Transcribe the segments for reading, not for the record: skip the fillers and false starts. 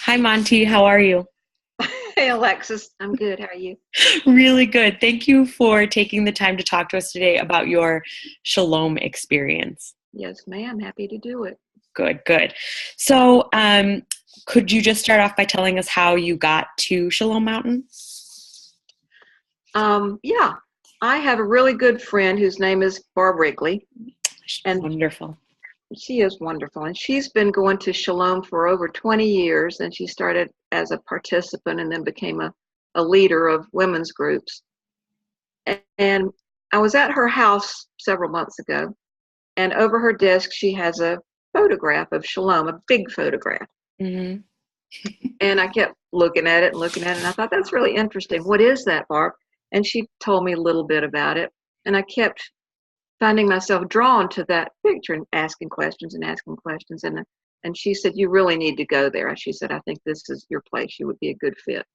Hi, Monty. How are you? Hey, Alexis. I'm good. How are you? Really good. Thank you for taking the time to talk to us today about your Shalom experience. Yes, ma'am. Happy to do it. Good, good. So, could you just start off by telling us how you got to Shalom Mountain? Yeah, I have a really good friend whose name is Barb Wrigley, and Wonderful. she is wonderful. And she's been going to Shalom for over 20 years, and she started as a participant and then became a leader of women's groups. And I was at her house several months ago, and over her desk, she has a photograph of Shalom, a big photograph. Hmm. And I kept looking at it and looking at it, and I thought, that's really interesting. What is that, Barb? And she told me a little bit about it. And I kept finding myself drawn to that picture and asking questions and asking questions. And she said, you really need to go there. She said, I think this is your place. You would be a good fit.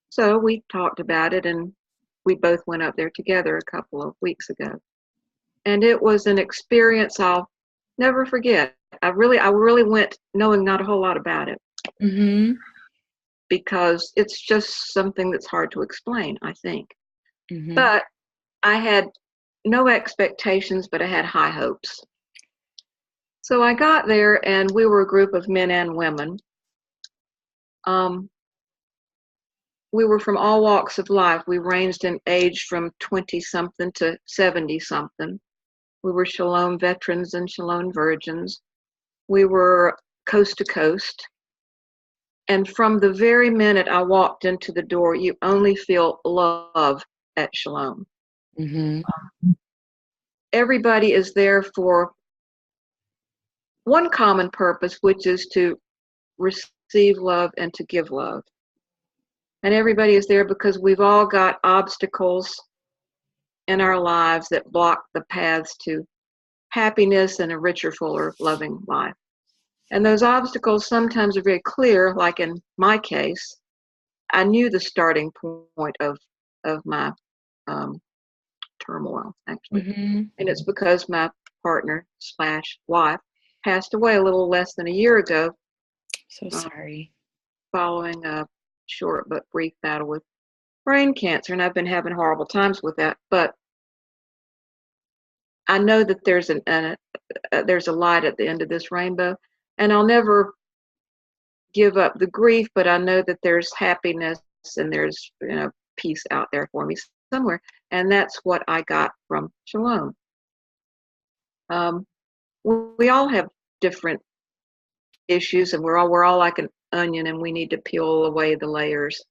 So we talked about it, and we both went up there together a couple of weeks ago. And it was an experience I'll never forget. I really went knowing not a whole lot about it, Hmm. because it's just something that's hard to explain, I think. Hmm. But I had no expectations, but I had high hopes. So I got there, and we were a group of men and women. Um, we were from all walks of life. We ranged in age from 20-something to 70-something. We were Shalom veterans and Shalom virgins. We were coast to coast. And from the very minute I walked into the door, you only feel love at Shalom. Hmm. Everybody is there for one common purpose, which is to receive love and to give love. And everybody is there because we've all got obstacles in our lives that block the paths to happiness and a richer, fuller, loving life. And those obstacles sometimes are very clear, like in my case. I knew the starting point of my um, turmoil, actually. Hmm. And it's because my partner slash wife passed away a little less than a year ago, So uh, sorry. following a short but brief battle with brain cancer. And I've been having horrible times with that. But I know that there's a light at the end of this rainbow. And I'll never give up the grief, but I know that there's happiness and there's peace out there for me somewhere. And that's what I got from Shalom. Um, we all have different issues, and we're all like an onion, and we need to peel away the layers.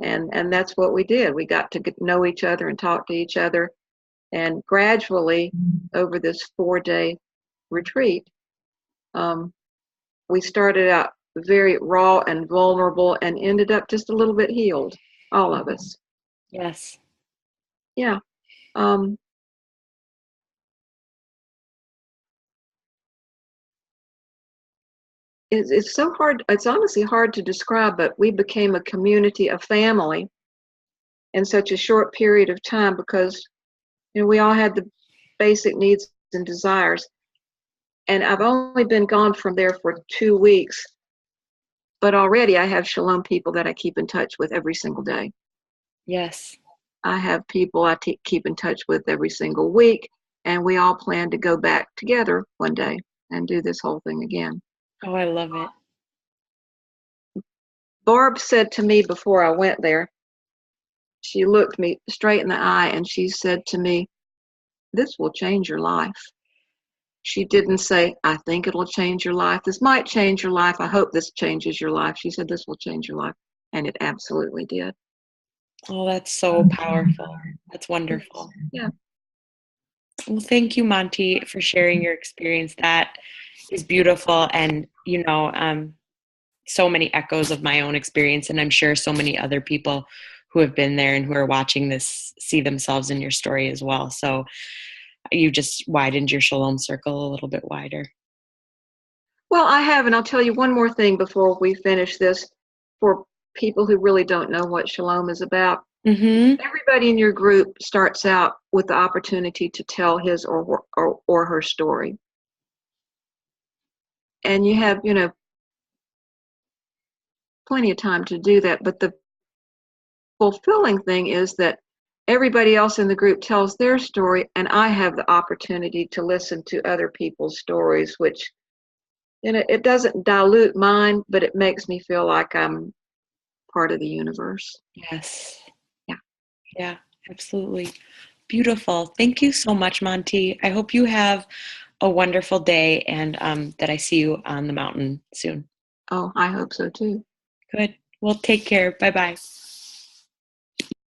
And that's what we did. We got to know each other and talk to each other, and gradually, over this 4-day retreat, um, we started out very raw and vulnerable, and ended up just a little bit healed, all of us. Yes. Yeah. Um, it's so hard. It's honestly hard to describe, but we became a community, a family, in such a short period of time, because we all had the basic needs and desires. And I've only been gone from there for 2 weeks, but already I have Shalom people that I keep in touch with every single day. Yes. I have people I keep in touch with every single week, and we all plan to go back together one day and do this whole thing again. Oh, I love it. Barb said to me before I went there, she looked me straight in the eye and she said to me, this will change your life. She didn't say, I think it'll change your life. This might change your life. I hope this changes your life. She said, this will change your life. And it absolutely did. Oh, that's so powerful. That's wonderful. Yeah. Well, thank you, Monty, for sharing your experience. That is beautiful. And, so many echoes of my own experience. And I'm sure so many other people who have been there and who are watching this see themselves in your story as well. So you just widened your Shalom circle a little bit wider. Well, I have, and I'll tell you one more thing before we finish this. For people who really don't know what Shalom is about, Mm-hmm. everybody in your group starts out with the opportunity to tell his or her story. And you have, plenty of time to do that. But the fulfilling thing is that everybody else in the group tells their story, and I have the opportunity to listen to other people's stories, which, it doesn't dilute mine, but it makes me feel like I'm part of the universe. Yes. Yeah. Yeah, absolutely. Beautiful. Thank you so much, Monte. I hope you have a wonderful day, and that I see you on the mountain soon. Oh, I hope so too. Good. Well, take care. Bye-bye.